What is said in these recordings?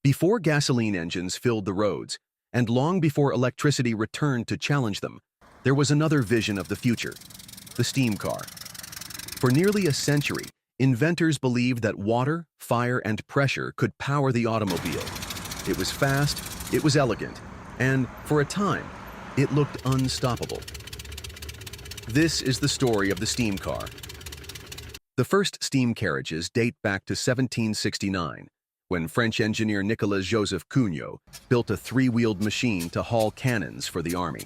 Before gasoline engines filled the roads, and long before electricity returned to challenge them, there was another vision of the future: the steam car. For nearly a century, inventors believed that water, fire, and pressure could power the automobile. It was fast, it was elegant, and, for a time, it looked unstoppable. This is the story of the steam car. The first steam carriages date back to 1769, when French engineer Nicolas-Joseph Cugnot built a three-wheeled machine to haul cannons for the army.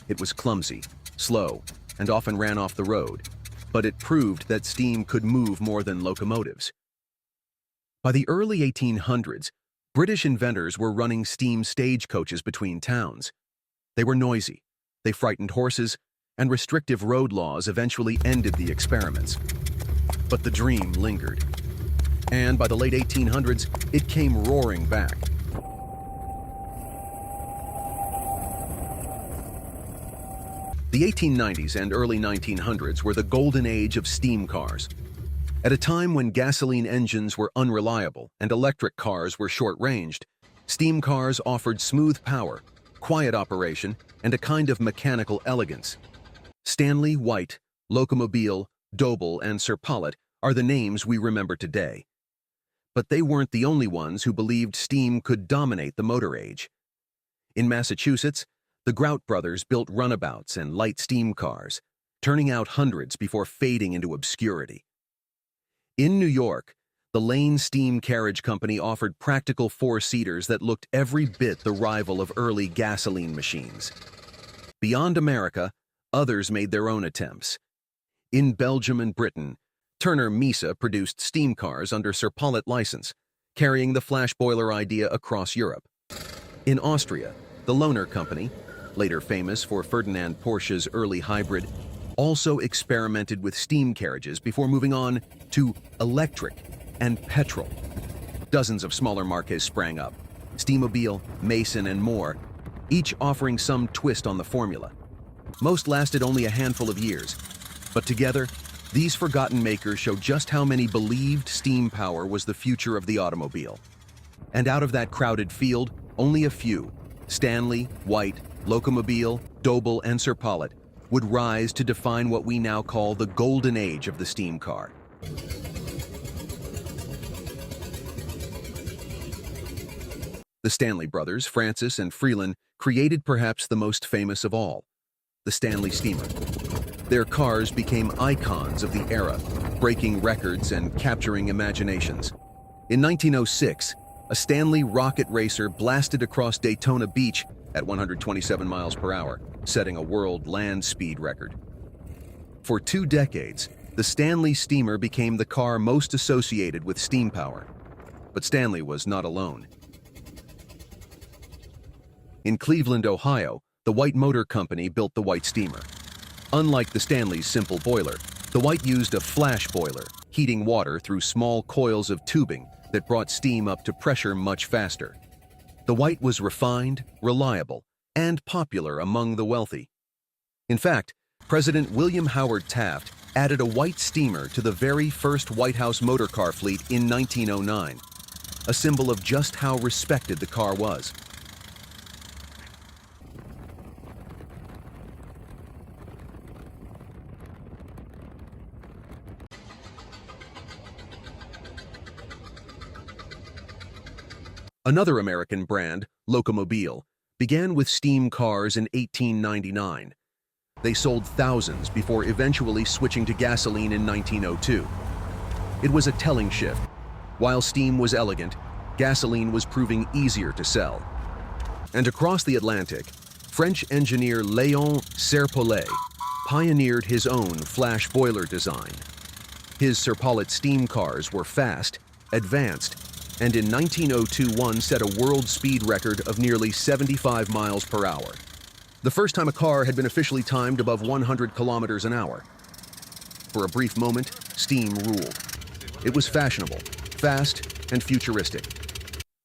It was clumsy, slow, and often ran off the road, but it proved that steam could move more than locomotives. By the early 1800s, British inventors were running steam stagecoaches between towns. They were noisy, they frightened horses, and restrictive road laws eventually ended the experiments. But the dream lingered. And by the late 1800s, it came roaring back. The 1890s and early 1900s were the golden age of steam cars. At a time when gasoline engines were unreliable and electric cars were short-ranged, steam cars offered smooth power, quiet operation, and a kind of mechanical elegance. Stanley, White, Locomobile, Doble, and Serpollet are the names we remember today. But they weren't the only ones who believed steam could dominate the motor age. In Massachusetts, the Grout brothers built runabouts and light steam cars, turning out hundreds before fading into obscurity. In New York, the Lane Steam Carriage Company offered practical four-seaters that looked every bit the rival of early gasoline machines. Beyond America, others made their own attempts. In Belgium and Britain, Turner Misa produced steam cars under Serpollet license, carrying the flash boiler idea across Europe. In Austria, the Lohner Company, later famous for Ferdinand Porsche's early hybrid, also experimented with steam carriages before moving on to electric and petrol. Dozens of smaller marques sprang up: Steamobile, Mason, and more, each offering some twist on the formula. Most lasted only a handful of years, but together, these forgotten makers show just how many believed steam power was the future of the automobile. And out of that crowded field, only a few, Stanley, White, Locomobile, Doble, and Serpollet, would rise to define what we now call the golden age of the steam car. The Stanley brothers, Francis and Freeland, created perhaps the most famous of all, the Stanley Steamer. Their cars became icons of the era, breaking records and capturing imaginations. In 1906, a Stanley rocket racer blasted across Daytona Beach at 127 miles per hour, setting a world land speed record. For 2 decades, the Stanley Steamer became the car most associated with steam power. But Stanley was not alone. In Cleveland, Ohio, the White Motor Company built the White Steamer. Unlike the Stanley's simple boiler, the White used a flash boiler, heating water through small coils of tubing that brought steam up to pressure much faster. The White was refined, reliable, and popular among the wealthy. In fact, President William Howard Taft added a White Steamer to the very first White House motor car fleet in 1909, a symbol of just how respected the car was. Another American brand, Locomobile, began with steam cars in 1899. They sold thousands before eventually switching to gasoline in 1902. It was a telling shift. While steam was elegant, gasoline was proving easier to sell. And across the Atlantic, French engineer Léon Serpollet pioneered his own flash boiler design. His Serpollet steam cars were fast, advanced, and in 1902 one set a world speed record of nearly 75 miles per hour. The first time a car had been officially timed above 100 kilometers an hour. For a brief moment, steam ruled. It was fashionable, fast, and futuristic.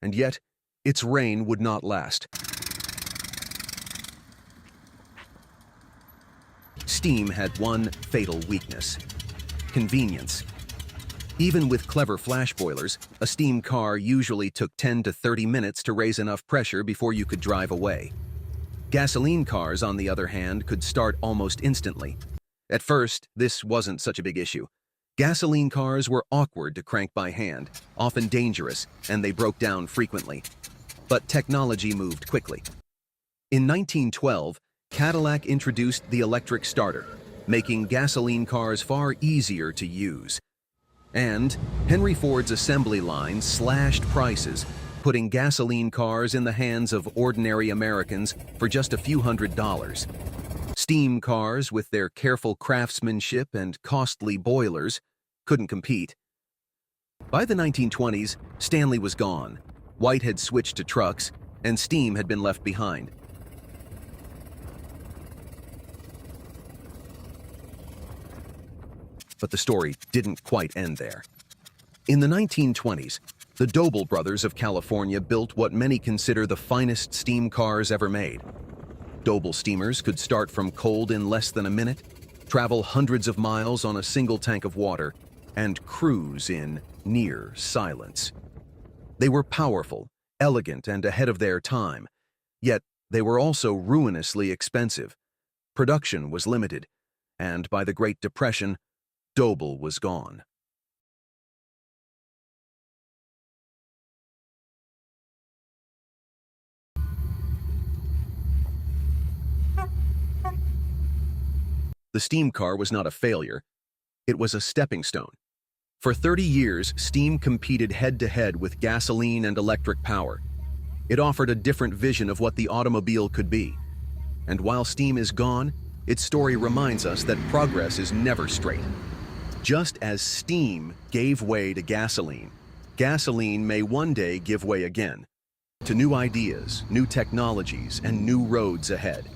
And yet, its reign would not last. Steam had one fatal weakness: convenience. Even with clever flash boilers, a steam car usually took 10 to 30 minutes to raise enough pressure before you could drive away. Gasoline cars, on the other hand, could start almost instantly. At first, this wasn't such a big issue. Gasoline cars were awkward to crank by hand, often dangerous, and they broke down frequently. But technology moved quickly. In 1912, Cadillac introduced the electric starter, making gasoline cars far easier to use. And Henry Ford's assembly line slashed prices, putting gasoline cars in the hands of ordinary Americans for just a few $100s. Steam cars, with their careful craftsmanship and costly boilers, couldn't compete. By the 1920s, Stanley was gone, White had switched to trucks, and steam had been left behind. But the story didn't quite end there. In the 1920s, the Doble brothers of California built what many consider the finest steam cars ever made. Doble steamers could start from cold in less than a minute, travel hundreds of miles on a single tank of water, and cruise in near silence. They were powerful, elegant, and ahead of their time, yet they were also ruinously expensive. Production was limited, and by the Great Depression, Doble was gone. The steam car was not a failure. It was a stepping stone. For 30 years, steam competed head-to-head with gasoline and electric power. It offered a different vision of what the automobile could be. And while steam is gone, its story reminds us that progress is never straight. Just as steam gave way to gasoline, gasoline may one day give way again to new ideas, new technologies, and new roads ahead.